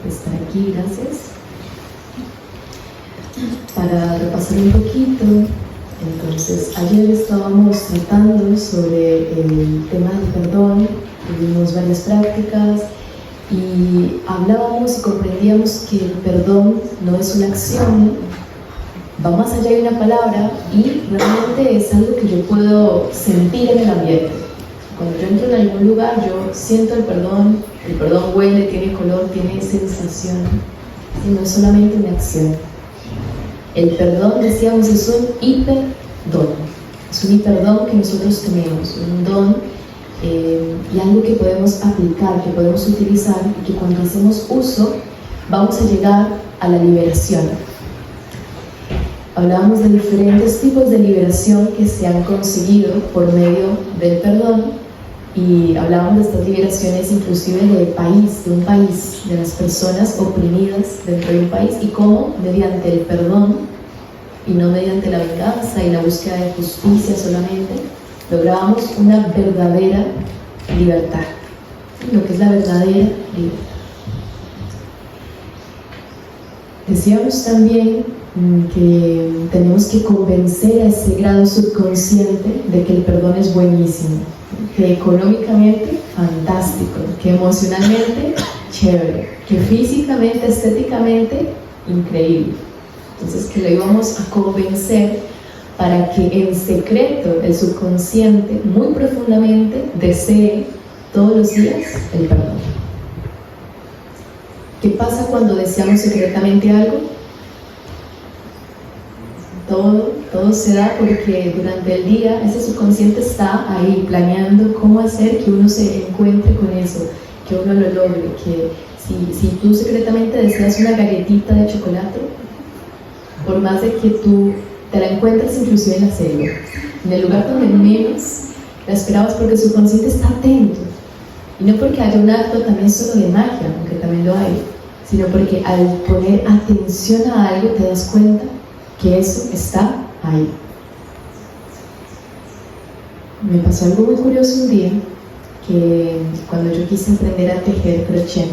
estar aquí, gracias. Para repasar un poquito, entonces ayer estábamos tratando sobre el tema del perdón, tuvimos varias prácticas y hablábamos y comprendíamos que el perdón no es una acción, va más allá de una palabra y realmente es algo que yo puedo sentir en el ambiente. Cuando yo entro en algún lugar, yo siento el perdón huele, tiene color, tiene sensación, y no es solamente una acción. El perdón, decíamos, es un hiperdón, es un hiperdón que nosotros tenemos, un don y algo que podemos aplicar, que podemos utilizar y que cuando hacemos uso vamos a llegar a la liberación. Hablábamos de diferentes tipos de liberación que se han conseguido por medio del perdón y hablábamos de estas liberaciones inclusive del país, de un país, de las personas oprimidas dentro de un país y cómo mediante el perdón y no mediante la venganza y la búsqueda de justicia solamente lográbamos una verdadera libertad, lo que es la verdadera libertad. Decíamos también que tenemos que convencer a ese grado subconsciente de que el perdón es buenísimo, que económicamente fantástico, que emocionalmente chévere, que físicamente, estéticamente increíble. Entonces que lo íbamos a convencer para que en secreto el subconsciente muy profundamente desee todos los días el perdón. ¿Qué pasa cuando deseamos secretamente algo? Todo se da porque durante el día ese subconsciente está ahí planeando cómo hacer que uno se encuentre con eso, que uno lo logre, que si tú secretamente deseas una galletita de chocolate, por más de que tú te la encuentres inclusive en la selva, en el lugar donde menos la esperabas, porque el subconsciente está atento, y no porque haya un acto también solo de magia, aunque también lo hay, sino porque al poner atención a algo te das cuenta que eso está ahí. Me pasó algo muy curioso un día, que cuando yo quise aprender a tejer crochet,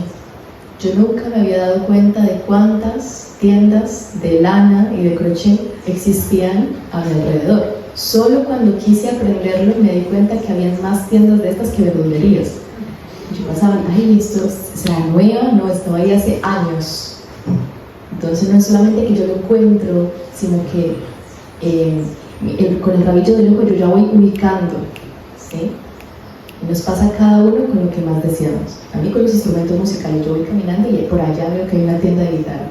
yo nunca me había dado cuenta de cuántas tiendas de lana y de crochet existían a mi alrededor. Solo cuando quise aprenderlo me di cuenta que había más tiendas de estas que verdulerías. Yo pasaba, ay, ¿esto será nueva? No, estaba ahí hace años. Entonces no es solamente que yo lo encuentro, sino que con el rabillo del ojo yo ya voy ubicando, ¿sí? Y nos pasa a cada uno con lo que más deseamos. A mí con los instrumentos musicales, yo voy caminando y por allá veo que hay una tienda de guitarra,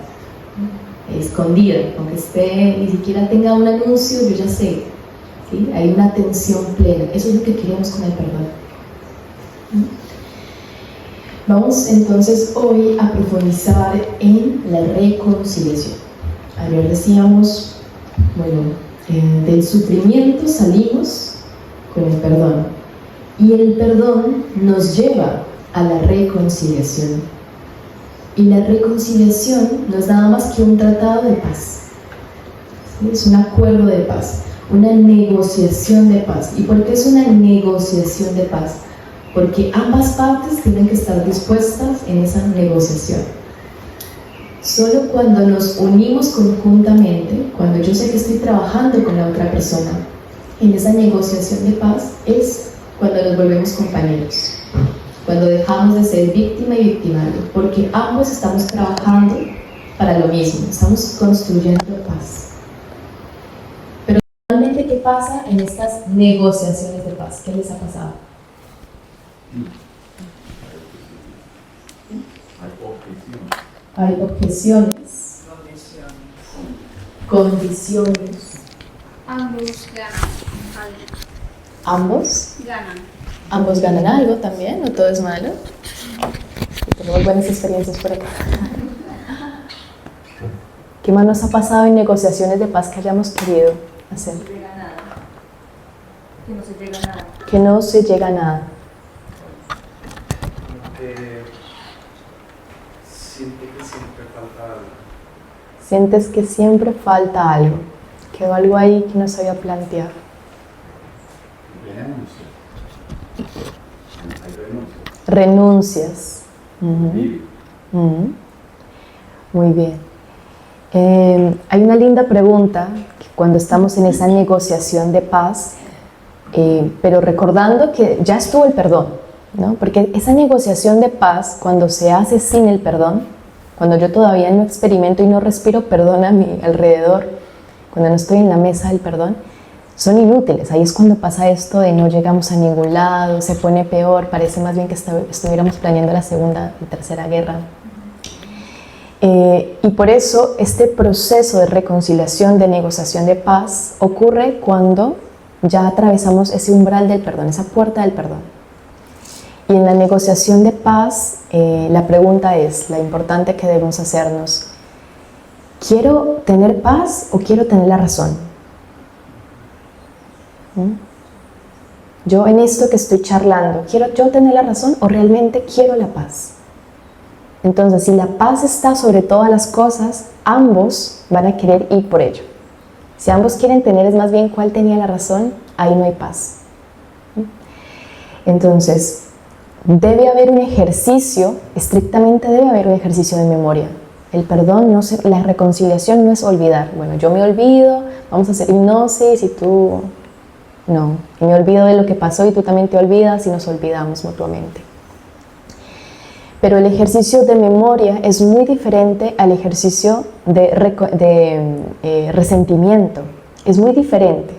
escondida, aunque ni siquiera tenga un anuncio, yo ya sé, ¿sí? Hay una atención plena. Eso es lo que queremos con el perdón. Vamos entonces hoy a profundizar en la reconciliación. Ayer decíamos, del sufrimiento salimos con el perdón y el perdón nos lleva a la reconciliación. Y la reconciliación no es nada más que un tratado de paz, ¿sí? Es un acuerdo de paz, una negociación de paz. ¿Y por qué es una negociación de paz? Porque ambas partes tienen que estar dispuestas en esa negociación. Solo cuando nos unimos conjuntamente, cuando yo sé que estoy trabajando con la otra persona en esa negociación de paz, es cuando nos volvemos compañeros, cuando dejamos de ser víctima y victimario, porque ambos estamos trabajando para lo mismo, estamos construyendo paz. Pero realmente, ¿qué pasa en estas negociaciones de paz? ¿Qué les ha pasado? Hay objeciones, condiciones. Ambos ganan algo. ¿Ambos? Ganan. ¿Ambos ganan algo también? ¿No todo es malo? Y tenemos buenas experiencias por acá. ¿Qué más nos ha pasado en negociaciones de paz que hayamos querido hacer? No se llega a nada. Que no se llega a nada. Que no se llega a nada. Siento que siempre falta algo. Sientes que siempre falta algo. Quedó algo ahí que no se había planteado. Renuncia. Hay renuncia. Renuncias. Alivio. Muy bien. Hay una linda pregunta que cuando estamos en esa negociación de paz, pero recordando que ya estuvo el perdón, ¿no? Porque esa negociación de paz, cuando se hace sin el perdón, cuando yo todavía no experimento y no respiro perdón a mi alrededor, cuando no estoy en la mesa del perdón, son inútiles. Ahí es cuando pasa esto de no llegamos a ningún lado, se pone peor, parece más bien que estuviéramos planeando la segunda y tercera guerra. Y por eso este proceso de reconciliación, de negociación de paz, ocurre cuando ya atravesamos ese umbral del perdón, esa puerta del perdón. Y en la negociación de paz, la pregunta es, la importante que debemos hacernos, ¿quiero tener paz o quiero tener la razón? Yo en esto que estoy charlando, ¿quiero yo tener la razón o realmente quiero la paz? Entonces, si la paz está sobre todas las cosas, ambos van a querer ir por ello. Si ambos quieren tener, es más bien cuál tenía la razón, ahí no hay paz. Entonces, debe haber un ejercicio, estrictamente debe haber un ejercicio de memoria. El perdón, la reconciliación no es olvidar. Bueno, yo me olvido, vamos a hacer hipnosis y tú... No, me olvido de lo que pasó y tú también te olvidas y nos olvidamos mutuamente. Pero el ejercicio de memoria es muy diferente al ejercicio de resentimiento. Es muy diferente.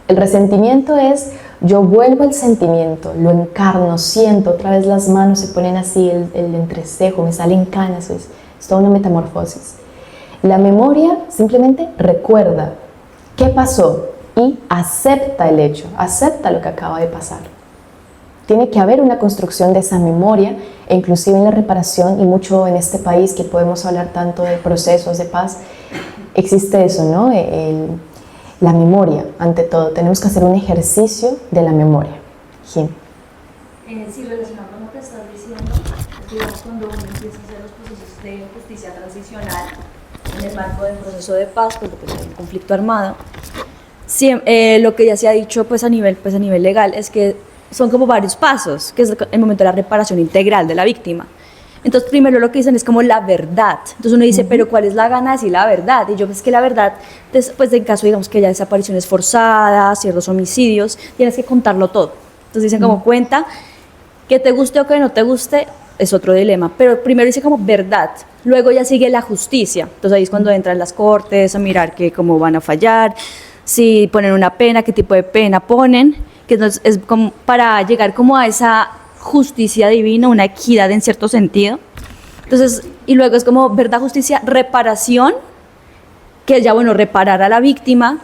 El resentimiento es, yo vuelvo al sentimiento, lo encarno, siento, otra vez las manos se ponen así, el entrecejo, me salen canas, es toda una metamorfosis. La memoria simplemente recuerda qué pasó y acepta el hecho, acepta lo que acaba de pasar. Tiene que haber una construcción de esa memoria, e inclusive en la reparación, y mucho en este país que podemos hablar tanto de procesos de paz, existe eso, ¿no? La memoria, ante todo. Tenemos que hacer un ejercicio de la memoria. Jim. Sí, relacionado con lo que estás diciendo, digamos, cuando uno empieza a hacer los procesos de justicia transicional en el marco del proceso de paz, pues lo que es un conflicto armado, lo que ya se ha dicho pues a nivel legal es que son como varios pasos, que es el momento de la reparación integral de la víctima. Entonces, primero lo que dicen es como la verdad. Entonces uno dice, pero ¿cuál es la gana de decir la verdad? Y yo, pues que la verdad, pues en caso, digamos, que haya desapariciones forzadas, ciertos homicidios, tienes que contarlo todo. Entonces dicen como cuenta, que te guste o que no te guste, es otro dilema. Pero primero dice como verdad, luego ya sigue la justicia. Entonces ahí es cuando entran las cortes a mirar que cómo van a fallar, si ponen una pena, qué tipo de pena ponen, que entonces es como para llegar como a esa justicia divina, una equidad en cierto sentido. Entonces, y luego es como verdad, justicia, reparación, que es ya, bueno, reparar a la víctima.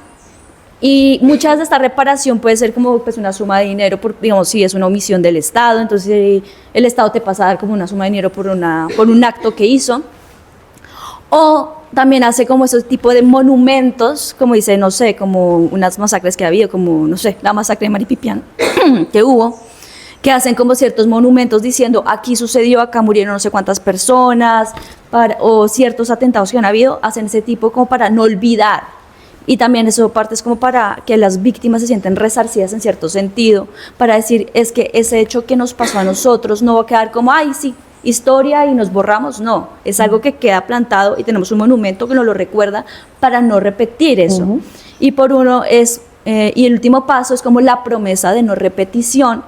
Y muchas de esta reparación puede ser como pues una suma de dinero, digamos, si es una omisión del Estado, entonces el Estado te pasa a dar como una suma de dinero por un acto que hizo. O también hace como ese tipo de monumentos, como dice, no sé, como unas masacres que ha habido, como, no sé, la masacre de Maripipián que hubo, que hacen como ciertos monumentos diciendo, aquí sucedió, acá murieron no sé cuántas personas, o ciertos atentados que han habido, hacen ese tipo como para no olvidar. Y también eso parte es como para que las víctimas se sienten resarcidas en cierto sentido, para decir, es que ese hecho que nos pasó a nosotros no va a quedar como, ay, sí, historia y nos borramos, no, es algo que queda plantado y tenemos un monumento que nos lo recuerda para no repetir eso. Y por uno es, y el último paso es como la promesa de no repetición,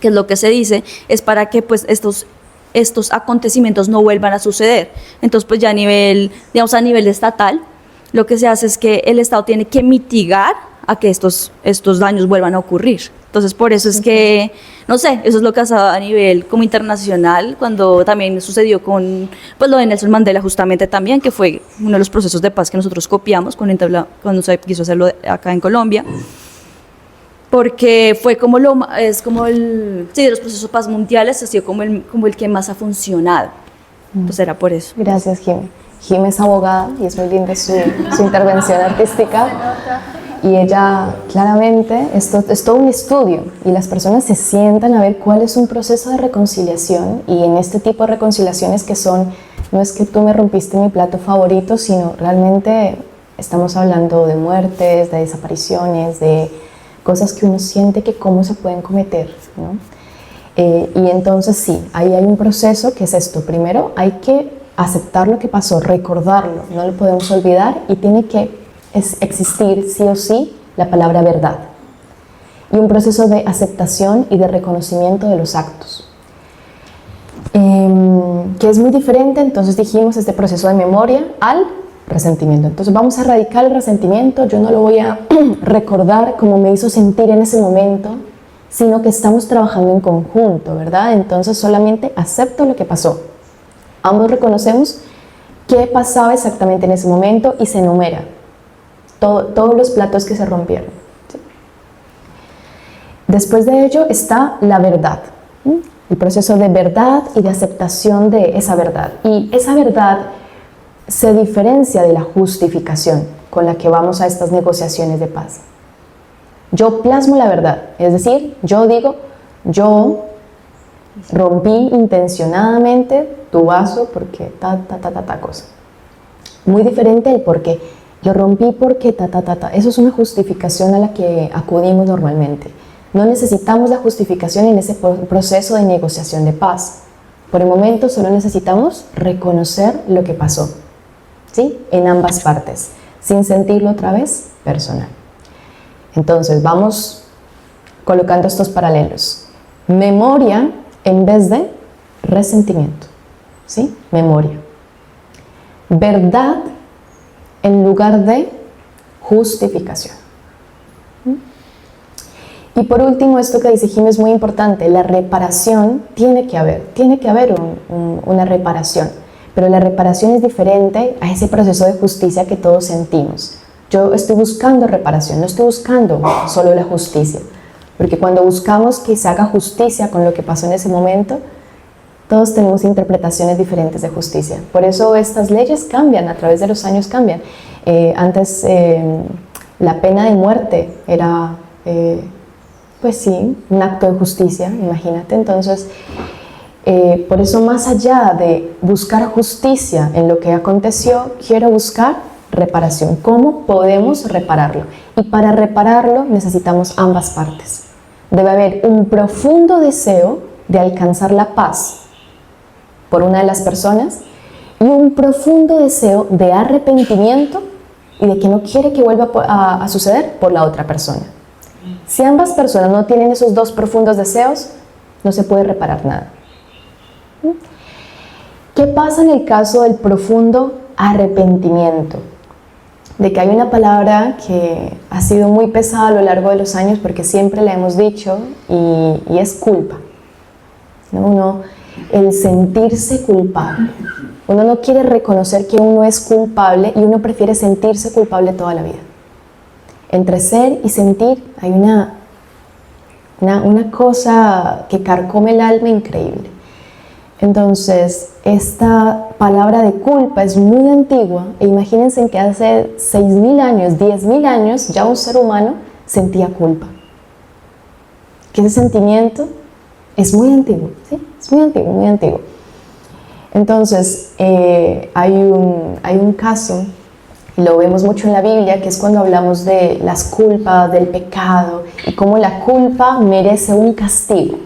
que es lo que se dice, es para que pues estos acontecimientos no vuelvan a suceder. Entonces pues ya a nivel estatal, lo que se hace es que el Estado tiene que mitigar a que estos daños vuelvan a ocurrir. Entonces, por eso es que, no sé, eso es lo que ha pasado a nivel como internacional, cuando también sucedió con pues lo de Nelson Mandela justamente también, que fue uno de los procesos de paz que nosotros copiamos cuando se quiso hacerlo acá en Colombia, porque fue como de los procesos de paz mundiales, ha sido como el que más ha funcionado. Entonces era por eso. Gracias, Jim. Jim es abogada y es muy linda su intervención artística. Y ella, claramente, esto es todo un estudio y las personas se sientan a ver cuál es un proceso de reconciliación, y en este tipo de reconciliaciones que son, no es que tú me rompiste mi plato favorito, sino realmente estamos hablando de muertes, de desapariciones, de cosas que uno siente que cómo se pueden cometer, ¿no? Y entonces sí, ahí hay un proceso que es esto. Primero hay que aceptar lo que pasó, recordarlo, no lo podemos olvidar y tiene que existir sí o sí la palabra verdad. Y un proceso de aceptación y de reconocimiento de los actos. Que es muy diferente, entonces dijimos, este proceso de memoria al resentimiento. Entonces vamos a erradicar el resentimiento, yo no lo voy a recordar como me hizo sentir en ese momento, sino que estamos trabajando en conjunto, ¿verdad? Entonces solamente acepto lo que pasó. Ambos reconocemos qué pasaba exactamente en ese momento y se enumera todos los platos que se rompieron. ¿Sí? Después de ello está la verdad, el proceso de verdad y de aceptación de esa verdad. Y esa verdad se diferencia de la justificación con la que vamos a estas negociaciones de paz. Yo plasmo la verdad, es decir, yo digo, yo rompí intencionadamente tu vaso porque ta cosa. Muy diferente el por qué. Lo rompí porque ta. Eso es una justificación a la que acudimos normalmente. No necesitamos la justificación en ese proceso de negociación de paz. Por el momento solo necesitamos reconocer lo que pasó, ¿sí? En ambas partes, sin sentirlo otra vez personal. Entonces vamos colocando estos paralelos. Memoria en vez de resentimiento, ¿sí? Memoria. Verdad en lugar de justificación. Y por último, esto que dice Jim es muy importante, la reparación tiene que haber una reparación, pero la reparación es diferente a ese proceso de justicia que todos sentimos. Yo estoy buscando reparación, no estoy buscando solo la justicia, porque cuando buscamos que se haga justicia con lo que pasó en ese momento, todos tenemos interpretaciones diferentes de justicia. Por eso estas leyes cambian, a través de los años cambian. Antes la pena de muerte era, pues sí, un acto de justicia, imagínate. Entonces, por eso más allá de buscar justicia en lo que aconteció, quiero buscar reparación. ¿Cómo podemos repararlo? Y para repararlo necesitamos ambas partes. Debe haber un profundo deseo de alcanzar la paz por una de las personas y un profundo deseo de arrepentimiento y de que no quiere que vuelva a suceder por la otra persona. Si ambas personas no tienen esos dos profundos deseos, no se puede reparar nada. ¿Qué pasa en el caso del profundo arrepentimiento? De que hay una palabra que ha sido muy pesada a lo largo de los años porque siempre la hemos dicho y es culpa. El sentirse culpable. Uno no quiere reconocer que uno es culpable y uno prefiere sentirse culpable toda la vida. Entre ser y sentir hay una cosa que carcome el alma increíble. Entonces, esta palabra de culpa es muy antigua e imagínense que hace 6.000 años, 10.000 años, ya un ser humano sentía culpa. Que ese sentimiento es muy antiguo, ¿sí? Es muy antiguo, muy antiguo. Entonces, hay un caso, y lo vemos mucho en la Biblia, que es cuando hablamos de las culpas, del pecado, y cómo la culpa merece un castigo.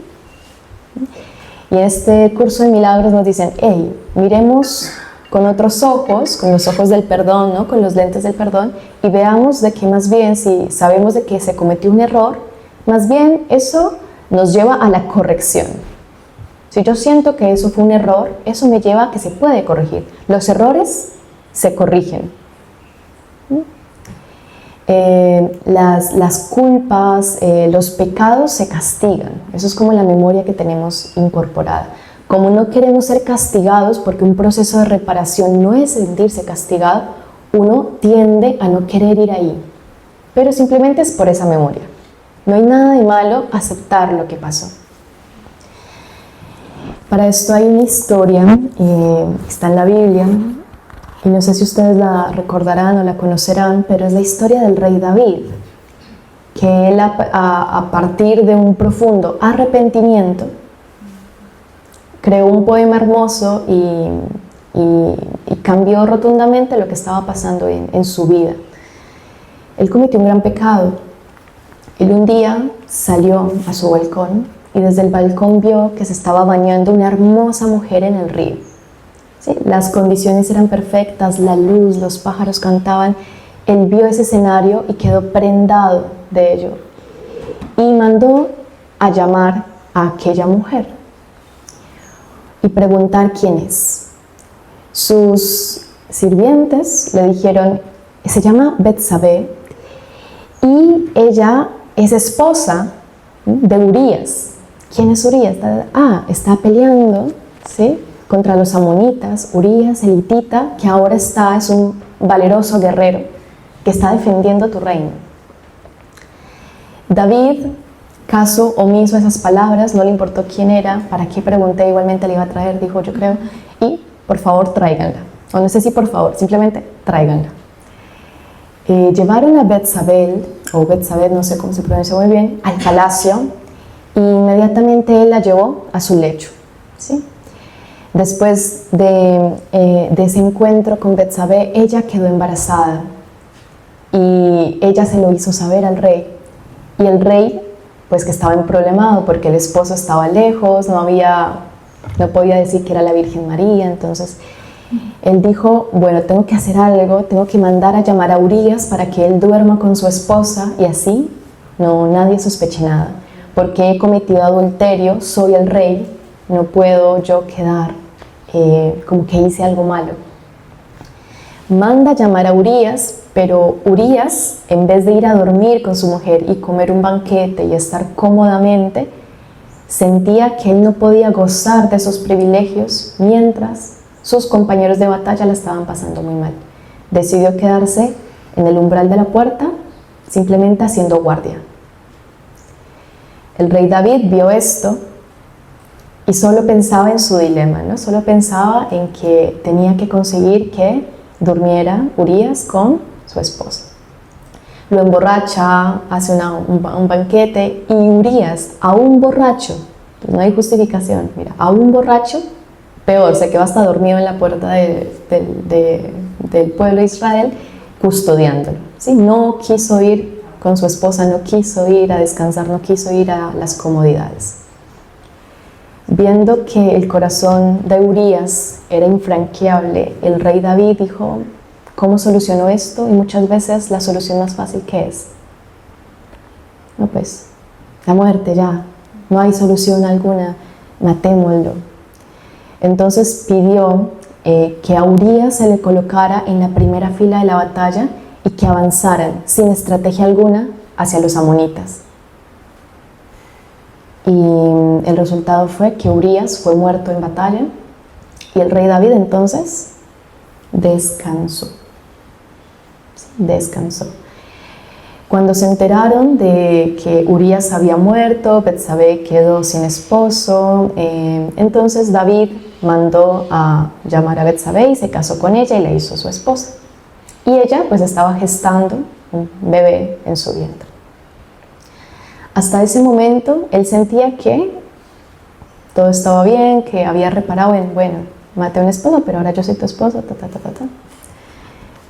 Y en este curso de milagros nos dicen, hey, miremos con otros ojos, con los ojos del perdón, ¿no? Con los lentes del perdón, y veamos de que más bien, si sabemos de que se cometió un error, más bien eso nos lleva a la corrección. Si yo siento que eso fue un error, eso me lleva a que se puede corregir. Los errores se corrigen. Las culpas, los pecados se castigan. Eso es como la memoria que tenemos incorporada. Como no queremos ser castigados, porque un proceso de reparación no es sentirse castigado, uno tiende a no querer ir ahí. Pero simplemente es por esa memoria. No hay nada de malo aceptar lo que pasó. Para esto hay una historia, está en la Biblia, y no sé si ustedes la recordarán o la conocerán, pero es la historia del rey David, que él a partir de un profundo arrepentimiento creó un poema hermoso y cambió rotundamente lo que estaba pasando en su vida. Él cometió un gran pecado. Él un día salió a su balcón y desde el balcón vio que se estaba bañando una hermosa mujer en el río. ¿sí? Las condiciones eran perfectas, la luz, los pájaros cantaban. Él vio ese escenario y quedó prendado de ello. Y mandó a llamar a aquella mujer y preguntar quién es. Sus sirvientes le dijeron, se llama Betsabé y ella es esposa de Urías. ¿Quién es Urías? Está peleando, ¿sí?, contra los amonitas. Urías, el hitita, que ahora es un valeroso guerrero que está defendiendo tu reino. David, caso omiso a esas palabras, no le importó quién era, para qué pregunté, igualmente le iba a traer, dijo yo creo, y por favor tráiganla. O no sé si por favor, simplemente tráiganla. Llevaron a Betsabé, o Betsabé, no sé cómo se pronuncia muy bien, al palacio, y inmediatamente él la llevó a su lecho, ¿sí? Después de ese encuentro con Betsabé, ella quedó embarazada y ella se lo hizo saber al rey. Y el rey, pues que estaba emproblemado porque el esposo estaba lejos, no podía decir que era la Virgen María. Entonces él dijo, bueno, tengo que hacer algo, tengo que mandar a llamar a Urías para que él duerma con su esposa y así nadie sospeche nada. Porque he cometido adulterio, soy el rey, no puedo yo quedar como que hice algo malo. Manda a llamar a Urías, pero Urías, en vez de ir a dormir con su mujer y comer un banquete y estar cómodamente, sentía que él no podía gozar de esos privilegios mientras sus compañeros de batalla la estaban pasando muy mal. Decidió quedarse en el umbral de la puerta, simplemente haciendo guardia. El rey David vio esto y solo pensaba en su dilema, ¿no? Solo pensaba en que tenía que conseguir que durmiera Urías con su esposa. Lo emborracha, hace un banquete y Urías, a un borracho, pues no hay justificación, mira, a un borracho, peor, se quedó hasta dormido en la puerta del pueblo de Israel, custodiándolo, ¿sí? No quiso ir con su esposa, no quiso ir a descansar, no quiso ir a las comodidades. Viendo que el corazón de Urías era infranqueable, el rey David dijo, ¿cómo solucionó esto? Y muchas veces la solución más fácil, ¿qué es? No, pues, la muerte ya, no hay solución alguna, matémoslo. Entonces pidió que a Urías se le colocara en la primera fila de la batalla y que avanzaran sin estrategia alguna hacia los amonitas. Y el resultado fue que Urías fue muerto en batalla y el rey David entonces descansó. Cuando se enteraron de que Urías había muerto, Betsabé quedó sin esposo, entonces David mandó a llamar a Betsabé y se casó con ella y la hizo su esposa. Y ella pues estaba gestando un bebé en su vientre. Hasta ese momento él sentía que todo estaba bien, que había reparado en, bueno, maté a un esposo, pero ahora yo soy tu esposo,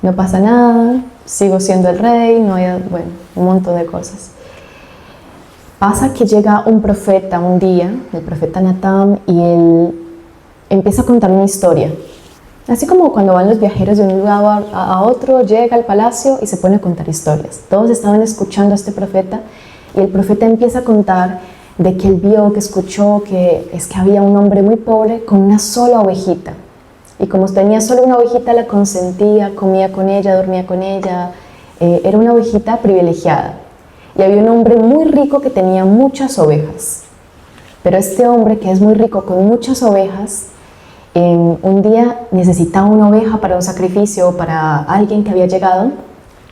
no pasa nada, sigo siendo el rey, no hay, bueno, un montón de cosas. Pasa que llega un profeta un día, el profeta Natán, y él empieza a contar una historia. Así como cuando van los viajeros de un lugar a otro, llega al palacio y se pone a contar historias. Todos estaban escuchando a este profeta y el profeta empieza a contar de que él vio, que escuchó, que había un hombre muy pobre con una sola ovejita. Y como tenía solo una ovejita, la consentía, comía con ella, dormía con ella. Era una ovejita privilegiada. Y había un hombre muy rico que tenía muchas ovejas. Pero este hombre, que es muy rico con muchas ovejas, un día necesitaba una oveja para un sacrificio, para alguien que había llegado,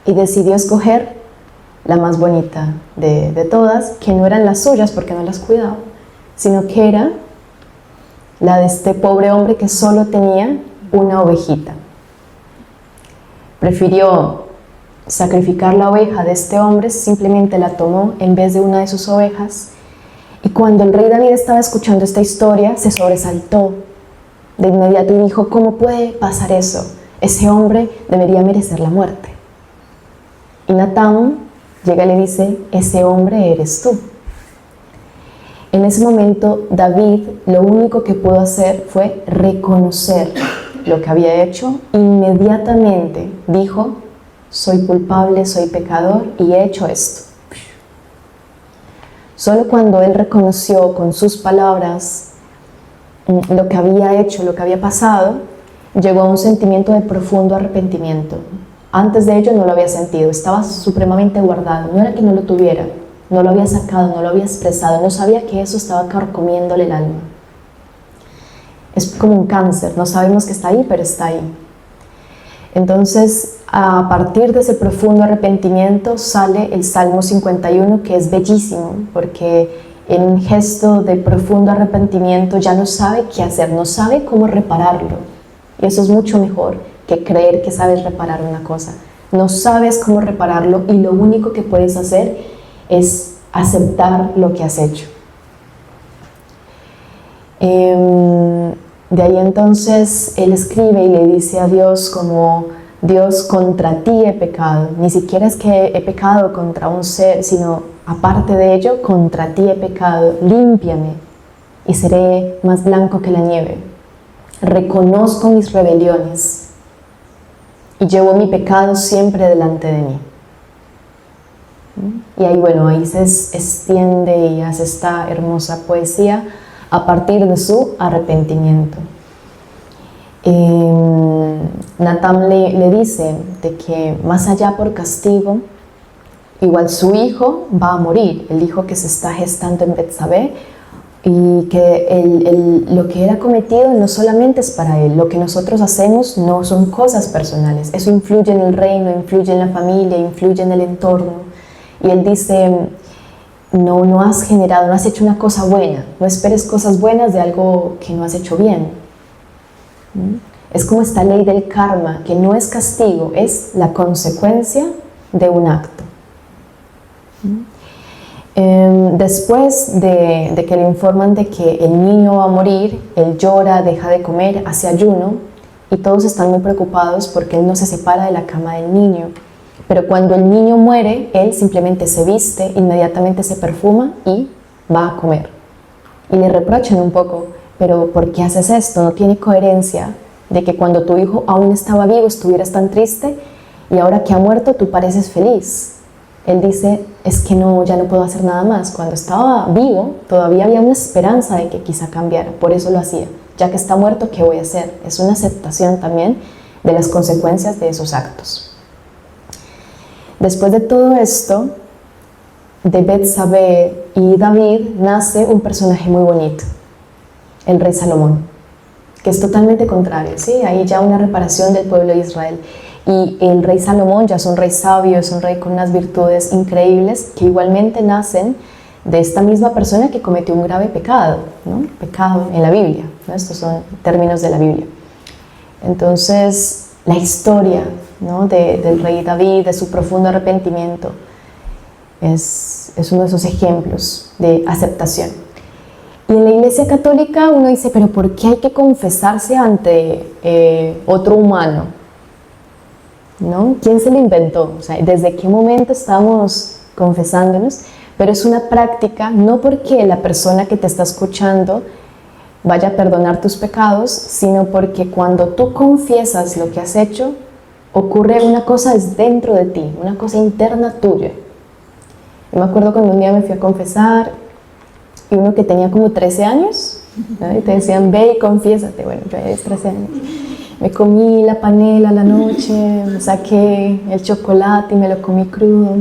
y decidió escoger la más bonita de todas, que no eran las suyas porque no las cuidaba, sino que era la de este pobre hombre que solo tenía una ovejita. Prefirió sacrificar la oveja de este hombre, simplemente la tomó en vez de una de sus ovejas, y cuando el rey David estaba escuchando esta historia, se sobresaltó de inmediato y dijo, ¿cómo puede pasar eso? Ese hombre debería merecer la muerte. Y Natán llega y le dice, ese hombre eres tú. En ese momento David lo único que pudo hacer fue reconocer lo que había hecho, inmediatamente dijo: soy culpable, soy pecador y he hecho esto. Solo cuando él reconoció con sus palabras lo que había hecho, lo que había pasado, llegó a un sentimiento de profundo arrepentimiento. Antes de ello no lo había sentido, estaba supremamente guardado. No era que no lo tuviera, no lo había sacado, no lo había expresado, no sabía que eso estaba carcomiéndole el alma. Es como un cáncer, no sabemos que está ahí, pero está ahí. Entonces, a partir de ese profundo arrepentimiento sale el Salmo 51, que es bellísimo, porque en un gesto de profundo arrepentimiento ya no sabe qué hacer, no sabe cómo repararlo. Y eso es mucho mejor que creer que sabes reparar una cosa. No sabes cómo repararlo y lo único que puedes hacer es aceptar lo que has hecho. De ahí entonces él escribe y le dice a Dios como: Dios, contra ti he pecado. Ni siquiera es que he pecado contra un ser, sino aparte de ello, contra ti he pecado. Límpiame y seré más blanco que la nieve. Reconozco mis rebeliones y llevo mi pecado siempre delante de mí. Y ahí, bueno, ahí se extiende y hace esta hermosa poesía a partir de su arrepentimiento. Natán le dice de que más allá por castigo, igual su hijo va a morir, el hijo que se está gestando en Betsabé, y que lo que él ha cometido no solamente es para él, lo que nosotros hacemos no son cosas personales, eso influye en el reino, influye en la familia, influye en el entorno. Y él dice: no has generado, no has hecho una cosa buena, no esperes cosas buenas de algo que no has hecho bien. Es como esta ley del karma, que no es castigo, es la consecuencia de un acto. Después de que le informan de que el niño va a morir, él llora, deja de comer, hace ayuno, y todos están muy preocupados porque él no se separa de la cama del niño. Pero cuando el niño muere, él simplemente se viste, inmediatamente se perfuma y va a comer. Y le reprochan un poco: pero ¿por qué haces esto? No tiene coherencia de que cuando tu hijo aún estaba vivo estuvieras tan triste y ahora que ha muerto tú pareces feliz. Él dice: es que no, ya no puedo hacer nada más. Cuando estaba vivo todavía había una esperanza de que quizá cambiara, por eso lo hacía. Ya que está muerto, ¿qué voy a hacer? Es una aceptación también de las consecuencias de esos actos. Después de todo esto, de Betsabé y David nace un personaje muy bonito, el rey Salomón, que es totalmente contrario, ¿sí? Hay ya una reparación del pueblo de Israel. Y el rey Salomón ya es un rey sabio, es un rey con unas virtudes increíbles que igualmente nacen de esta misma persona que cometió un grave pecado, ¿no? Pecado en la Biblia, ¿no? Estos son términos de la Biblia. Entonces, la historia, ¿no? del rey David, de su profundo arrepentimiento, es uno de esos ejemplos de aceptación. Y en la Iglesia Católica uno dice: pero ¿por qué hay que confesarse ante otro humano? ¿No? ¿Quién se lo inventó? O sea, ¿desde qué momento estamos confesándonos? Pero es una práctica, no porque la persona que te está escuchando vaya a perdonar tus pecados, sino porque cuando tú confiesas lo que has hecho, ocurre una cosa dentro de ti, una cosa interna tuya. Yo me acuerdo cuando un día me fui a confesar y uno que tenía como 13 años, ¿no? Y te decían: ve y confiésate. Bueno, yo tenía 13 años. Me comí la panela a la noche, me saqué el chocolate y me lo comí crudo.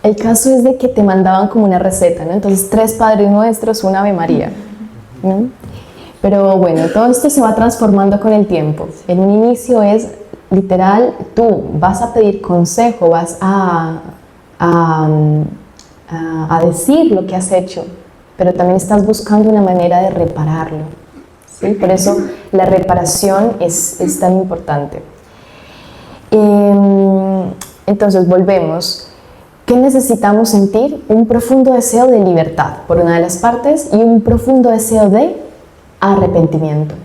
El caso es de que te mandaban como una receta, ¿no? Entonces 3 Padres Nuestros, una Ave María, ¿no? Pero bueno, todo esto se va transformando con el tiempo. En un inicio es literal, tú vas a pedir consejo, vas a decir lo que has hecho, pero también estás buscando una manera de repararlo. ¿Sí? Por eso la reparación es tan importante. Entonces volvemos. ¿Qué necesitamos sentir? Un profundo deseo de libertad, por una de las partes, y un profundo deseo de arrepentimiento,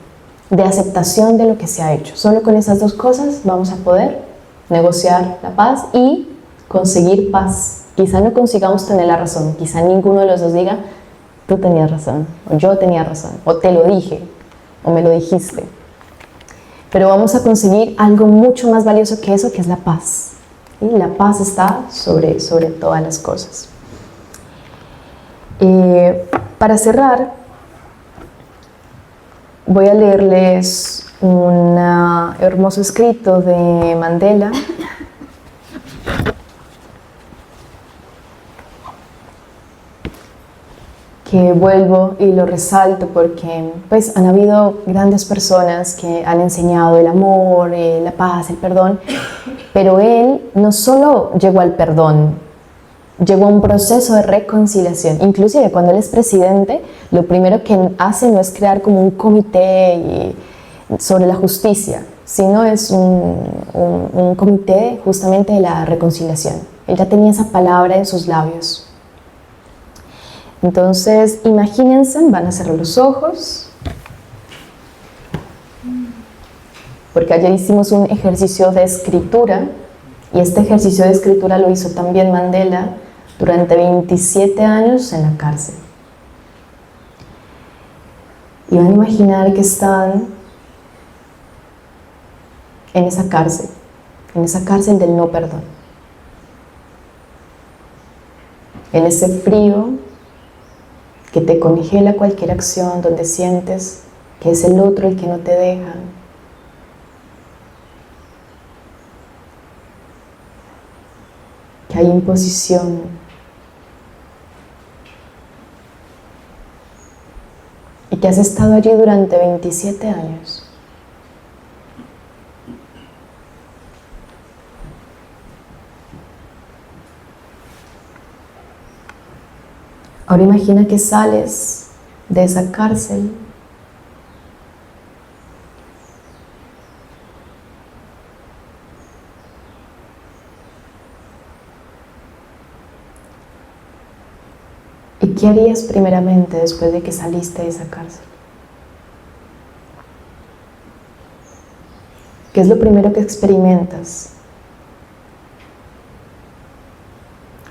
de aceptación de lo que se ha hecho. Solo con esas dos cosas vamos a poder negociar la paz y conseguir paz. Quizá no consigamos tener la razón, quizá ninguno de los dos diga: tú tenías razón, o yo tenía razón, o te lo dije, o me lo dijiste. pero vamos a conseguir algo mucho más valioso que eso, que es la paz. Y la paz está sobre todas las cosas. Para cerrar, voy a leerles un hermoso escrito de Mandela, que vuelvo y lo resalto porque pues han habido grandes personas que han enseñado el amor, la paz, el perdón, pero él no solo llegó al perdón, llegó a un proceso de reconciliación. Inclusive cuando él es presidente, lo primero que hace no es crear como un comité sobre la justicia, sino es un comité justamente de la reconciliación. Él ya tenía esa palabra en sus labios. Entonces, imagínense, van a cerrar los ojos, porque ayer hicimos un ejercicio de escritura, y este ejercicio de escritura lo hizo también Mandela durante 27 años en la cárcel. Y van a imaginar que están en esa cárcel del no perdón, en ese frío que te congela cualquier acción, donde sientes que es el otro el que no te deja. Que hay imposición. Y que has estado allí durante 27 años. Ahora imagina que sales de esa cárcel ¿y qué harías primeramente después de que saliste de esa cárcel? ¿Qué es lo primero que experimentas?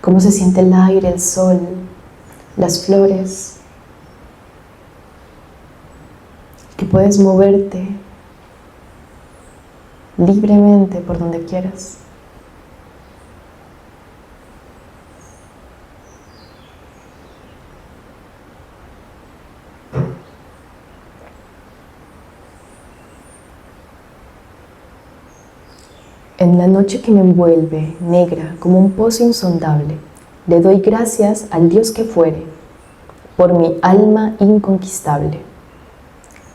¿Cómo se siente el aire, el sol, las flores? Que puedes moverte libremente por donde quieras. En la noche que me envuelve, negra como un pozo insondable, le doy gracias al Dios que fuere, por mi alma inconquistable.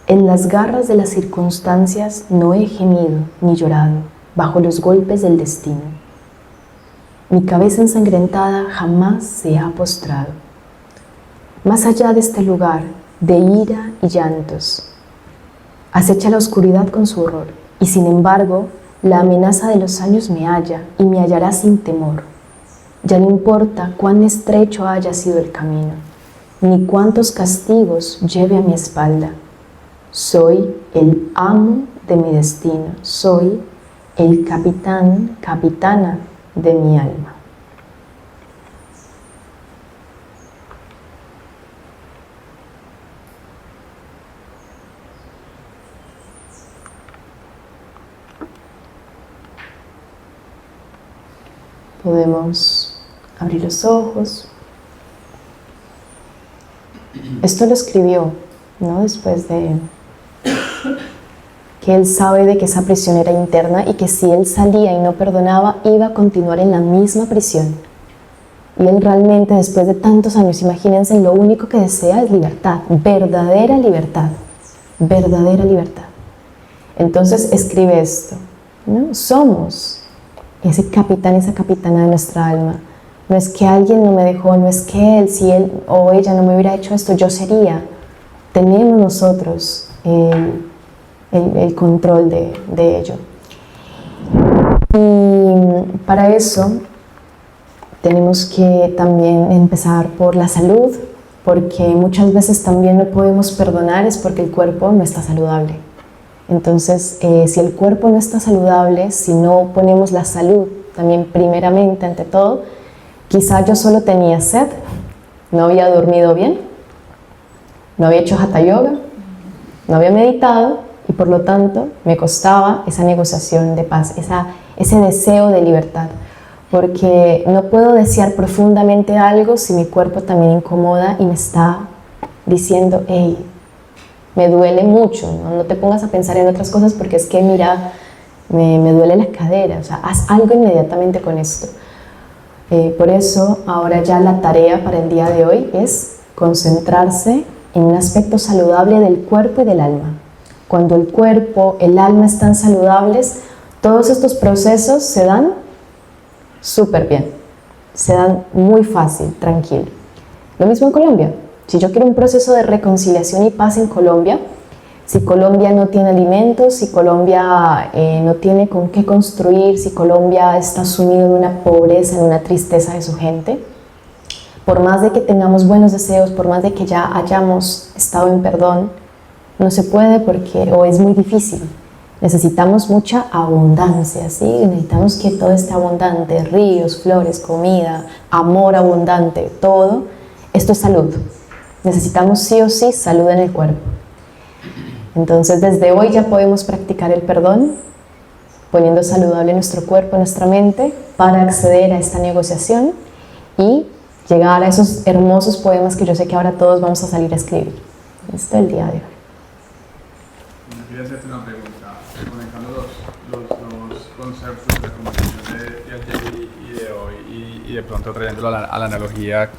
En las garras de las circunstancias no he gemido ni llorado bajo los golpes del destino. Mi cabeza ensangrentada jamás se ha postrado. Más allá de este lugar de ira y llantos, acecha la oscuridad con su horror, y sin embargo, la amenaza de los años me halla y me hallará sin temor. Ya no importa cuán estrecho haya sido el camino, ni cuántos castigos lleve a mi espalda. Soy el amo de mi destino, soy el capitán, capitana de mi alma. Podemos abrir los ojos. Esto lo escribió, ¿no? Después de que él sabe de que esa prisión era interna y que si él salía y no perdonaba, iba a continuar en la misma prisión. Y él realmente, después de tantos años, imagínense, lo único que desea es libertad, verdadera libertad, verdadera libertad. Entonces escribe esto, ¿no? Somos ese capitán, esa capitana de nuestra alma. No es que alguien no me dejó, no es que él, si él o ella no me hubiera hecho esto, yo sería. Tenemos nosotros el control de ello. Y para eso tenemos que también empezar por la salud, porque muchas veces también no podemos perdonar es porque el cuerpo no está saludable. Entonces, si el cuerpo no está saludable, si no ponemos la salud también primeramente ante todo, quizá yo solo tenía sed, no había dormido bien, no había hecho hatha yoga, no había meditado y por lo tanto me costaba esa negociación de paz, ese deseo de libertad, porque no puedo desear profundamente algo si mi cuerpo también incomoda y me está diciendo, hey, me duele mucho, no te pongas a pensar en otras cosas porque es que mira, me duele la cadera, o sea, haz algo inmediatamente con esto. Por eso ahora ya la tarea para el día de hoy es concentrarse en un aspecto saludable del cuerpo y del alma. Cuando el cuerpo, el alma están saludables, todos estos procesos se dan súper bien, se dan muy fácil, tranquilo. Lo mismo en Colombia. Si yo quiero un proceso de reconciliación y paz en Colombia, si Colombia no tiene alimentos, si Colombia no tiene con qué construir, si Colombia está sumido en una pobreza, en una tristeza de su gente, por más de que tengamos buenos deseos, por más de que ya hayamos estado en perdón, no se puede o es muy difícil. Necesitamos mucha abundancia, ¿sí? Necesitamos que todo esté abundante, ríos, flores, comida, amor abundante, todo. Esto es salud. Necesitamos sí o sí salud en el cuerpo. Entonces desde hoy ya podemos practicar el perdón, poniendo saludable nuestro cuerpo, nuestra mente, para acceder a esta negociación y llegar a esos hermosos poemas que yo sé que ahora todos vamos a salir a escribir. Esto es el día de hoy. Quería hacerte una pregunta, conectando los conceptos de la conversación de ayer y de hoy y de pronto trayéndolo a la analogía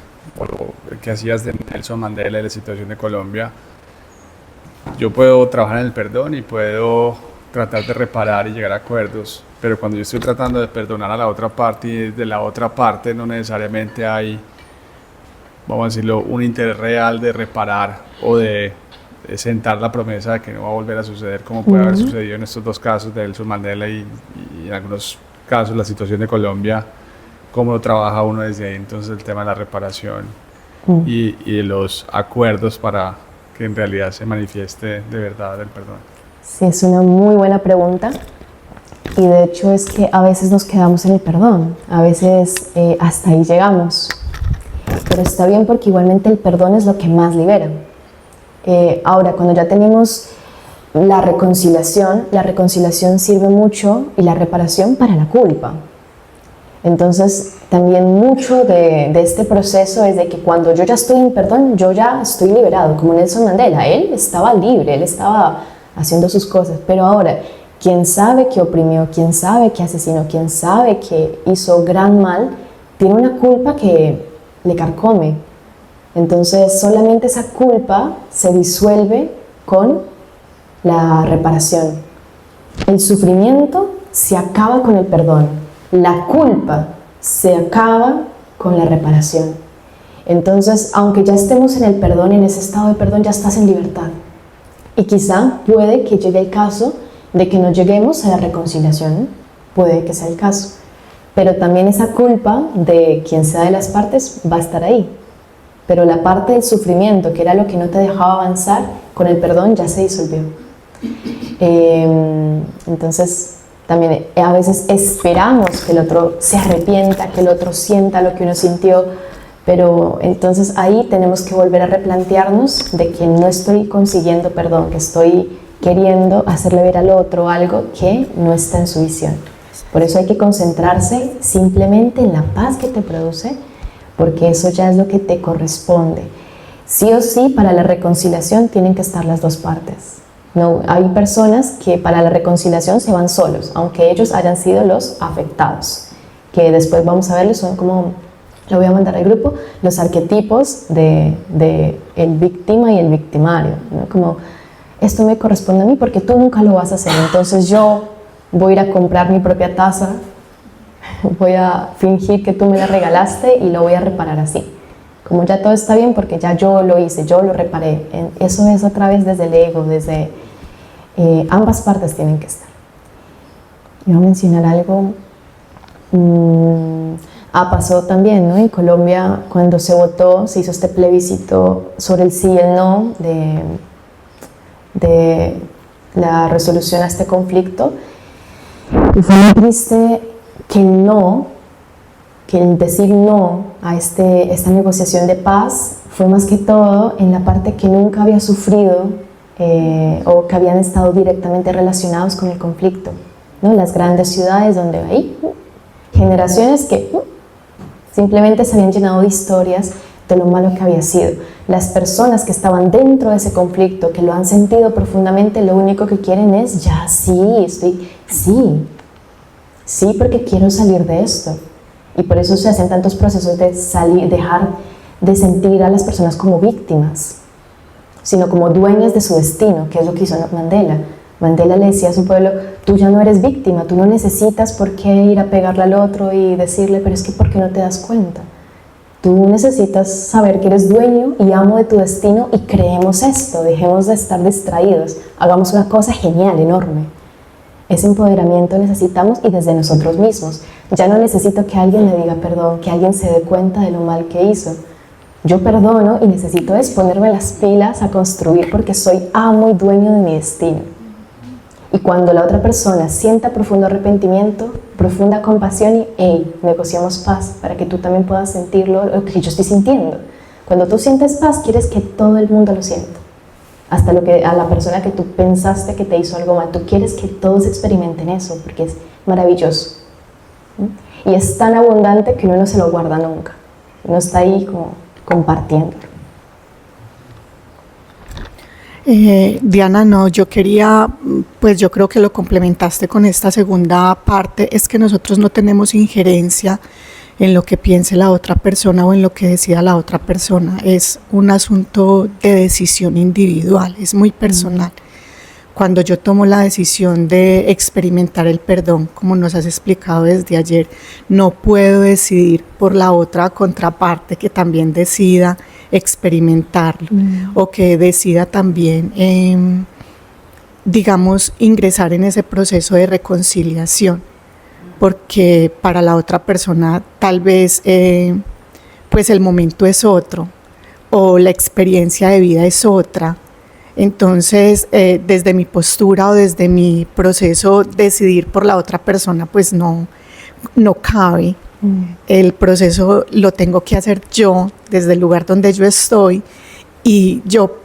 que hacías de Nelson Mandela y la situación de Colombia. Yo puedo trabajar en el perdón y puedo tratar de reparar y llegar a acuerdos, pero cuando yo estoy tratando de perdonar a la otra parte y de la otra parte no necesariamente hay, vamos a decirlo, un interés real de reparar o de sentar la promesa de que no va a volver a suceder como puede haber sucedido en estos dos casos de Nelson Mandela y en algunos casos la situación de Colombia. ¿Cómo lo trabaja uno desde ahí? Entonces el tema de la reparación y de los acuerdos para que en realidad se manifieste de verdad el perdón. Sí, es una muy buena pregunta y de hecho es que a veces nos quedamos en el perdón, a veces hasta ahí llegamos, pero está bien porque igualmente el perdón es lo que más libera. Ahora, cuando ya tenemos la reconciliación sirve mucho y la reparación para la culpa. Entonces, también mucho de este proceso es de que cuando yo ya estoy en perdón, yo ya estoy liberado, como Nelson Mandela. Él estaba libre, él estaba haciendo sus cosas, pero ahora, quien sabe que oprimió, quien sabe que asesinó, quien sabe que hizo gran mal, tiene una culpa que le carcome. Entonces, solamente esa culpa se disuelve con la reparación. El sufrimiento se acaba con el perdón. La culpa se acaba con la reparación. Entonces, aunque ya estemos en el perdón, en ese estado de perdón, ya estás en libertad. Y quizá puede que llegue el caso de que no lleguemos a la reconciliación, puede que sea el caso. Pero también esa culpa de quien sea de las partes va a estar ahí. Pero la parte del sufrimiento, que era lo que no te dejaba avanzar, con el perdón ya se disolvió. Entonces, también a veces esperamos que el otro se arrepienta, que el otro sienta lo que uno sintió, pero entonces ahí tenemos que volver a replantearnos de que no estoy consiguiendo perdón, que estoy queriendo hacerle ver al otro algo que no está en su visión. Por eso hay que concentrarse simplemente en la paz que te produce, porque eso ya es lo que te corresponde. Sí o sí, para la reconciliación tienen que estar las dos partes. No, hay personas que para la reconciliación se van solos, aunque ellos hayan sido los afectados, que después vamos a verlos, son como, lo voy a mandar al grupo, los arquetipos de el víctima y el victimario, ¿no? Como, esto me corresponde a mí porque tú nunca lo vas a hacer, entonces yo voy a ir a comprar mi propia taza, voy a fingir que tú me la regalaste y lo voy a reparar así. Como ya todo está bien porque ya yo lo hice, yo lo reparé. Eso es otra vez desde el ego, desde ambas partes tienen que estar. Iba a mencionar algo. Pasó también, ¿no? En Colombia, cuando se votó, se hizo este plebiscito sobre el sí y el no de la resolución a este conflicto. Y fue muy triste que el no, que el decir no a esta negociación de paz fue más que todo en la parte que nunca había sufrido o que habían estado directamente relacionados con el conflicto, ¿no? Las grandes ciudades donde hay generaciones que simplemente se habían llenado de historias de lo malo que había sido. Las personas que estaban dentro de ese conflicto, que lo han sentido profundamente, lo único que quieren es, ya, sí, porque quiero salir de esto. Y por eso se hacen tantos procesos de salir, dejar de sentir a las personas como víctimas, sino como dueñas de su destino, que es lo que hizo Mandela. Mandela le decía a su pueblo, tú ya no eres víctima, tú no necesitas por qué ir a pegarle al otro y decirle, pero es que ¿por qué no te das cuenta? Tú necesitas saber que eres dueño y amo de tu destino y creemos esto, dejemos de estar distraídos, hagamos una cosa genial, enorme. Ese empoderamiento necesitamos y desde nosotros mismos. Ya no necesito que alguien me diga perdón, que alguien se dé cuenta de lo mal que hizo. Yo perdono y necesito es ponerme las pilas a construir porque soy amo y dueño de mi destino. Y cuando la otra persona sienta profundo arrepentimiento, profunda compasión y negociamos paz para que tú también puedas sentirlo, lo que yo estoy sintiendo. Cuando tú sientes paz, quieres que todo el mundo lo sienta. Hasta a la persona que tú pensaste que te hizo algo mal, tú quieres que todos experimenten eso porque es maravilloso. Y es tan abundante que uno no se lo guarda nunca. Uno está ahí como compartiendo. Diana, no, yo quería, pues yo creo que lo complementaste con esta segunda parte, es que nosotros no tenemos injerencia en lo que piense la otra persona o en lo que decida la otra persona, es un asunto de decisión individual, es muy personal. Cuando yo tomo la decisión de experimentar el perdón, como nos has explicado desde ayer, no puedo decidir por la otra contraparte que también decida experimentarlo o que decida también, digamos, ingresar en ese proceso de reconciliación, porque para la otra persona tal vez pues el momento es otro o la experiencia de vida es otra. Entonces, desde mi postura o desde mi proceso, decidir por la otra persona, pues no cabe. El proceso lo tengo que hacer yo, desde el lugar donde yo estoy. Y yo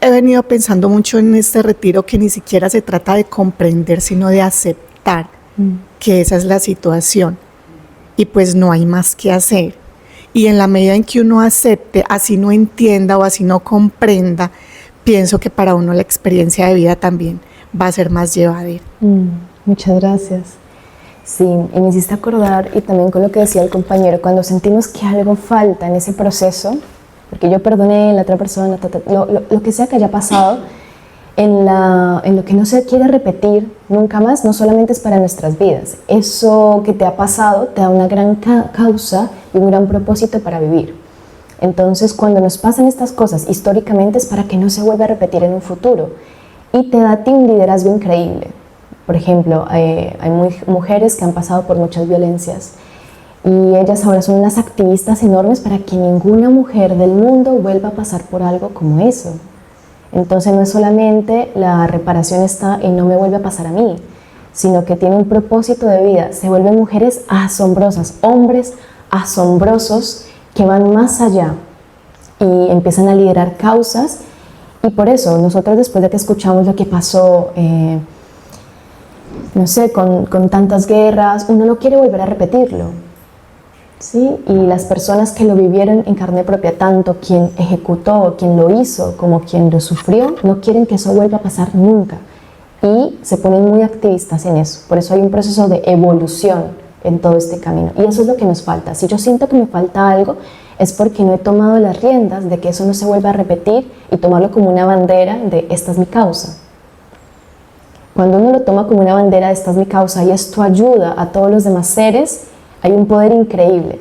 he venido pensando mucho en este retiro que ni siquiera se trata de comprender, sino de aceptar que esa es la situación. Y pues no hay más que hacer. Y en la medida en que uno acepte, así no entienda o así no comprenda, pienso que para uno la experiencia de vida también va a ser más llevadera. Muchas gracias. Sí, y me hiciste acordar, y también con lo que decía el compañero, cuando sentimos que algo falta en ese proceso, porque yo perdoné a la otra persona, lo que sea que haya pasado, en lo que no se quiere repetir nunca más, no solamente es para nuestras vidas. Eso que te ha pasado te da una gran causa y un gran propósito para vivir. Entonces, cuando nos pasan estas cosas, históricamente es para que no se vuelva a repetir en un futuro. Y te da a ti un liderazgo increíble. Por ejemplo, hay mujeres que han pasado por muchas violencias y ellas ahora son unas activistas enormes para que ninguna mujer del mundo vuelva a pasar por algo como eso. Entonces, no es solamente la reparación está en no me vuelve a pasar a mí, sino que tiene un propósito de vida. Se vuelven mujeres asombrosas, hombres asombrosos, que van más allá y empiezan a liderar causas. Y por eso nosotros, después de que escuchamos lo que pasó, no sé, con tantas guerras, uno no quiere volver a repetirlo, ¿sí? Y las personas que lo vivieron en carne propia, tanto quien ejecutó, quien lo hizo, como quien lo sufrió, no quieren que eso vuelva a pasar nunca. Y se ponen muy activistas en eso. Por eso hay un proceso de evolución en todo este camino. Y eso es lo que nos falta. Si yo siento que me falta algo, es porque no he tomado las riendas de que eso no se vuelva a repetir y tomarlo como una bandera de esta es mi causa. Cuando uno lo toma como una bandera de esta es mi causa y esto ayuda a todos los demás seres, hay un poder increíble.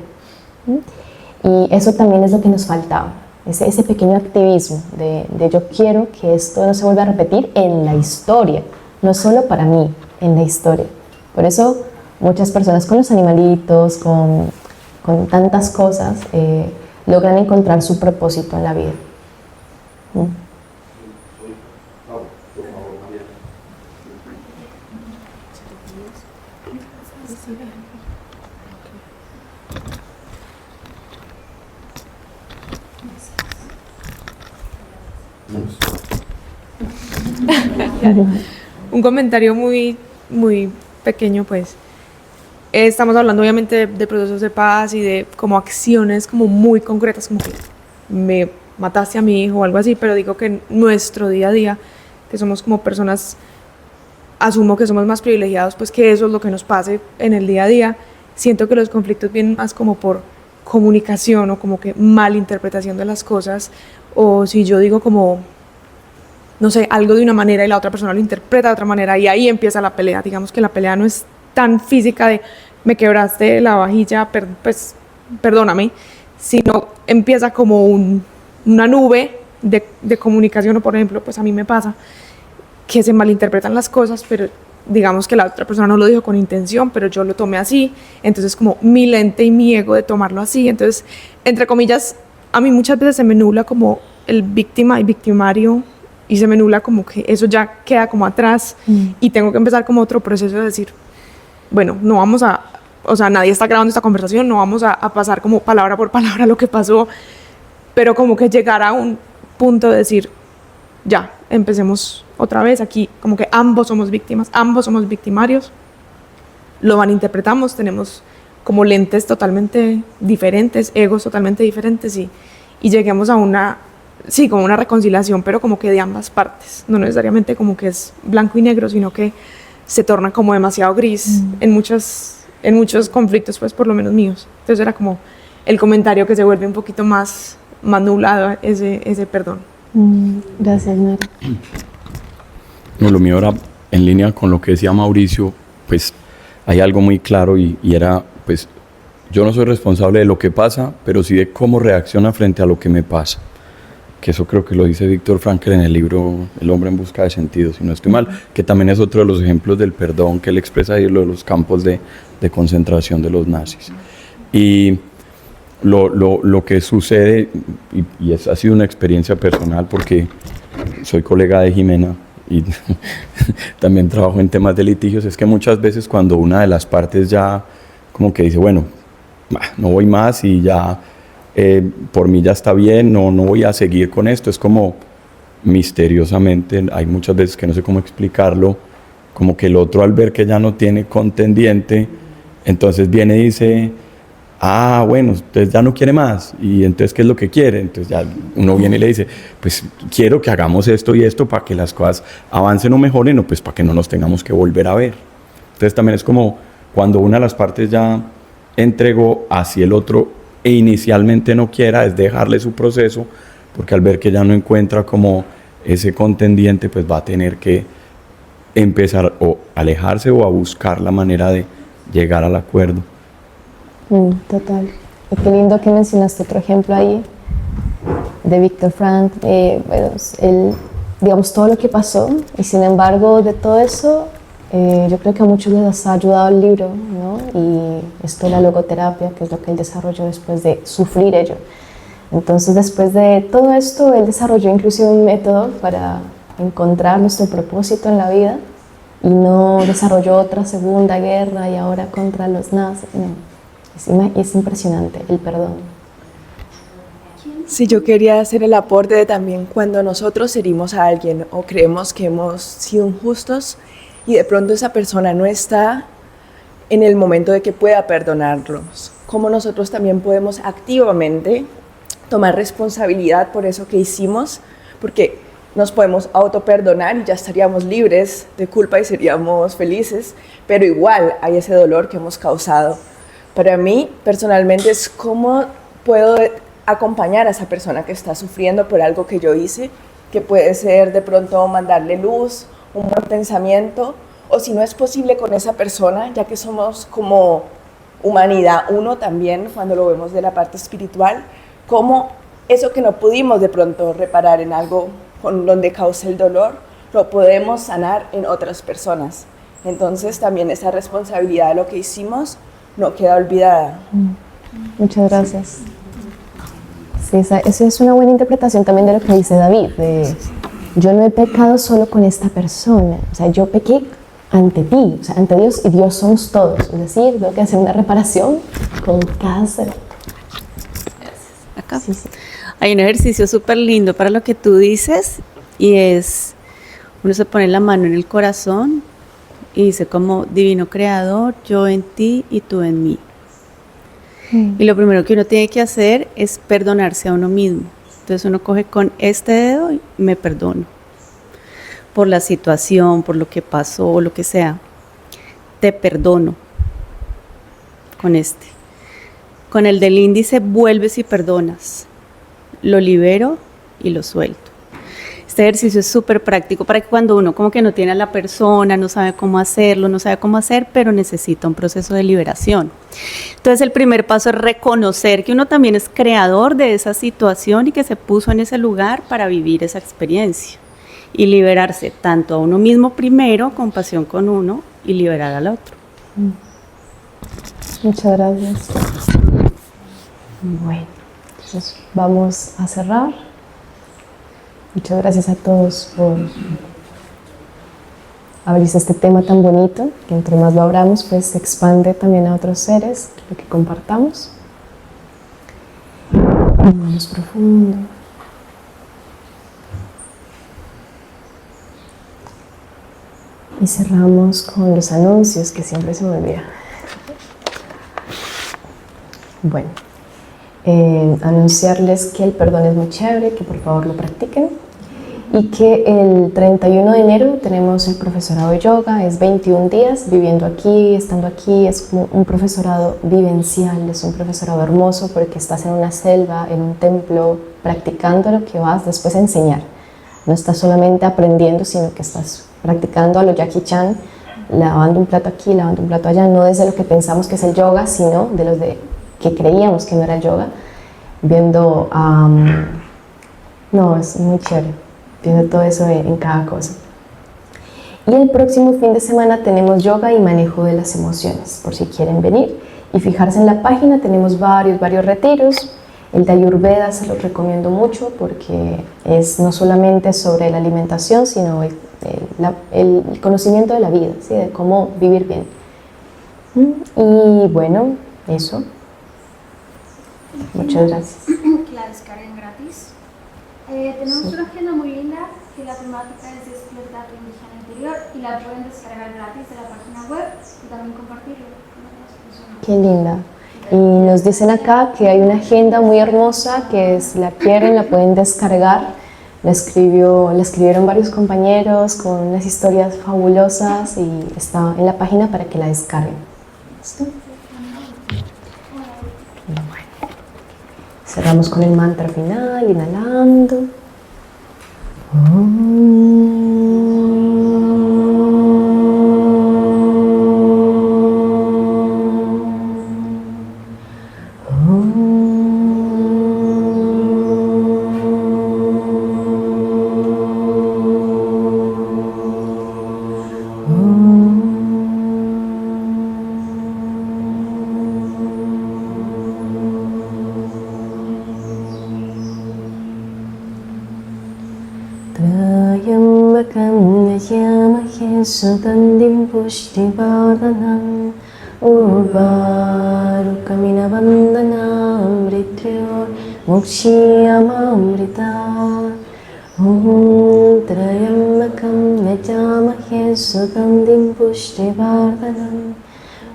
Y eso también es lo que nos faltaba. Ese pequeño activismo de yo quiero que esto no se vuelva a repetir en la historia, no solo para mí, en la historia. Por eso muchas personas con los animalitos, con tantas cosas, logran encontrar su propósito en la vida. Un comentario muy, muy pequeño, pues. Estamos hablando obviamente de procesos de paz y de como acciones como muy concretas, como que me mataste a mi hijo o algo así, pero digo que en nuestro día a día, que somos como personas, asumo que somos más privilegiados, pues que eso es lo que nos pase en el día a día. Siento que los conflictos vienen más como por comunicación o como que malinterpretación de las cosas, o si yo digo como, no sé, algo de una manera y la otra persona lo interpreta de otra manera y ahí empieza la pelea. Digamos que la pelea no es tan física de me quebraste la vajilla, pues perdóname, sino empieza como una nube de comunicación, o por ejemplo, pues a mí me pasa que se malinterpretan las cosas, pero digamos que la otra persona no lo dijo con intención, pero yo lo tomé así, entonces como mi lente y mi ego de tomarlo así, entonces, entre comillas, a mí muchas veces se me nubla como el víctima y victimario, y se me nubla como que eso ya queda como atrás, y tengo que empezar como otro proceso de decir, bueno, no vamos a, o sea, nadie está grabando esta conversación, no vamos a pasar como palabra por palabra lo que pasó, pero como que llegar a un punto de decir, ya, empecemos otra vez aquí, como que ambos somos víctimas, ambos somos victimarios, lo malinterpretamos, tenemos como lentes totalmente diferentes, egos totalmente diferentes y lleguemos a una, sí, como una reconciliación, pero como que de ambas partes, no necesariamente como que es blanco y negro, sino que se torna como demasiado gris en muchos conflictos, pues por lo menos míos. Entonces era como el comentario que se vuelve un poquito más nublado, ese perdón. Gracias, Nora. No, lo mío era en línea con lo que decía Mauricio, pues hay algo muy claro y era, pues yo no soy responsable de lo que pasa, pero sí de cómo reacciona frente a lo que me pasa. Que eso creo que lo dice Viktor Frankl en el libro El hombre en busca de sentido, si no estoy mal, que también es otro de los ejemplos del perdón que él expresa ahí, lo de los campos de concentración de los nazis. Y lo que sucede, y ha sido una experiencia personal porque soy colega de Jimena y también trabajo en temas de litigios, es que muchas veces cuando una de las partes ya como que dice, bueno, no voy más y ya por mí ya está bien, no voy a seguir con esto, es como misteriosamente, hay muchas veces que no sé cómo explicarlo, como que el otro al ver que ya no tiene contendiente, entonces viene y dice, bueno, entonces ya no quiere más, y entonces ¿qué es lo que quiere? Entonces ya uno viene y le dice, pues quiero que hagamos esto y esto para que las cosas avancen o mejoren, o pues para que no nos tengamos que volver a ver. Entonces también es como cuando una de las partes ya entregó hacia el otro e inicialmente no quiera, es dejarle su proceso, porque al ver que ya no encuentra como ese contendiente, pues va a tener que empezar o alejarse o a buscar la manera de llegar al acuerdo. Total. Y qué lindo que mencionaste otro ejemplo ahí de Viktor Frankl, bueno, él, digamos, todo lo que pasó, y sin embargo de todo eso, yo creo que a muchos les ha ayudado el libro, ¿no? Y esto de la logoterapia, que es lo que él desarrolló después de sufrir ello. Entonces, después de todo esto, él desarrolló inclusive un método para encontrar nuestro propósito en la vida, y no desarrolló otra segunda guerra y ahora contra los nazis, no. Es impresionante el perdón. Sí, yo quería hacer el aporte de también cuando nosotros herimos a alguien o creemos que hemos sido injustos y de pronto esa persona no está en el momento de que pueda perdonarnos, cómo nosotros también podemos activamente tomar responsabilidad por eso que hicimos, porque nos podemos autoperdonar y ya estaríamos libres de culpa y seríamos felices, pero igual hay ese dolor que hemos causado. Para mí, personalmente, es cómo puedo acompañar a esa persona que está sufriendo por algo que yo hice, que puede ser de pronto mandarle luz, un buen pensamiento, o si no es posible con esa persona, ya que somos como humanidad uno también, cuando lo vemos de la parte espiritual, como eso que no pudimos de pronto reparar en algo con donde causa el dolor, lo podemos sanar en otras personas. Entonces también esa responsabilidad de lo que hicimos no queda olvidada. Muchas gracias. Sí, esa es una buena interpretación también de lo que dice David, de yo no he pecado solo con esta persona, o sea, yo pequé ante ti, o sea, ante Dios, y Dios somos todos, es decir, tengo que hacer una reparación con cada ser. Acá. Sí. Hay un ejercicio súper lindo para lo que tú dices y es Uno se pone la mano en el corazón y dice como divino creador, yo en ti y tú en mí. Y lo primero que uno tiene que hacer es perdonarse a uno mismo. Entonces uno coge con este dedo y me perdono por la situación, por lo que pasó, lo que sea. Te perdono con este. Con el del índice vuelves y perdonas. Lo libero y lo suelto. Este ejercicio es súper práctico para que cuando uno como que no tiene a la persona, no sabe cómo hacerlo, no sabe cómo hacer, pero necesita un proceso de liberación. Entonces el primer paso es reconocer que uno también es creador de esa situación y que se puso en ese lugar para vivir esa experiencia. Y liberarse tanto a uno mismo primero, compasión con uno, y liberar al otro. Muchas gracias. Bueno, entonces vamos a cerrar. Muchas gracias a todos por abrirse este tema tan bonito, que entre más lo abramos, pues se expande también a otros seres, lo que compartamos. Vamos profundo. Y cerramos con los anuncios, que siempre se me olvida. Bueno, anunciarles que el perdón es muy chévere, que por favor lo practiquen y que el 31 de enero tenemos el profesorado de yoga, es 21 días viviendo aquí, estando aquí, es como un profesorado vivencial, es un profesorado hermoso porque estás en una selva, en un templo, practicando lo que vas después a enseñar. No estás solamente aprendiendo, sino que estás practicando a lo Jackie Chan, lavando un plato aquí, lavando un plato allá, no desde lo que pensamos que es el yoga, sino de los que creíamos que no era el yoga, viendo, no, es muy chévere, viendo todo eso en cada cosa. Y el próximo fin de semana tenemos yoga y manejo de las emociones, por si quieren venir y fijarse en la página, tenemos varios retiros. El de Ayurveda se los recomiendo mucho porque es no solamente sobre la alimentación, sino el conocimiento de la vida, ¿sí? De cómo vivir bien. Y bueno, eso. Muchas gracias. Que la descarguen gratis. Tenemos una agenda muy linda que la temática es despierta tu indígena interior y la pueden descargar gratis de la página web y también compartirlo con otras personas. Qué linda. Y nos dicen acá que hay una agenda muy hermosa que si la quieren la pueden descargar. La escribieron varios compañeros con unas historias fabulosas y está en la página para que la descarguen. ¿Listo? Bueno. Cerramos con el mantra final, inhalando. Sudandim pushtivardhanam urvarukamina vandhanam mrityor mukshiyamamrita Trayambakam yajamahe sudandim pushtivardhanam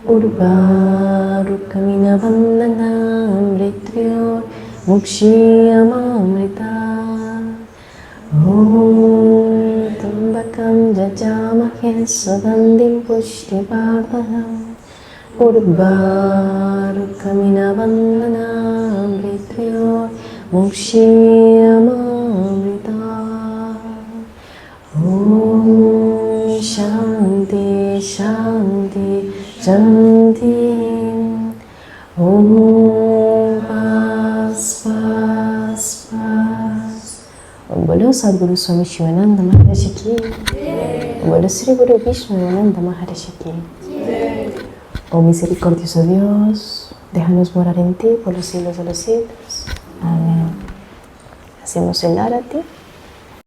urvarukamina vandhanam mrityor mukshiyamamrita Tambakam jajamahe sudandim pushtivardhanam urvarukamina vandhanam mrityor mukshiyamamrita Shanti Shanti Shanti Pas Pas Pas बोलो सद्गुरु स्वामी शिवानंद महाराज की बोलो Sri Guru Vishnudevananda Maharaj की Oh misericordioso Dios, déjanos morar en ti por los siglos de los siglos. Amén. Hacemos el Arati.